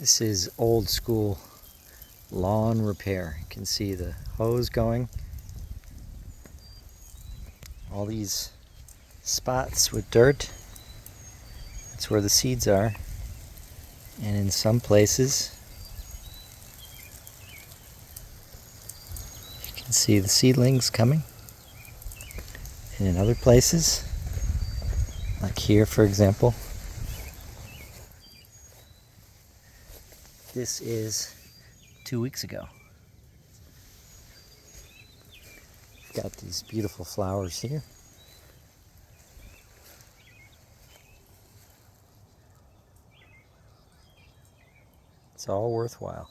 This is old school lawn repair. You can see the hose going. All these spots with dirt. That's where the seeds are. And in some places, you can see the seedlings coming. And in other places, like here for example, this is 2 weeks ago. Got these beautiful flowers here. It's all worthwhile.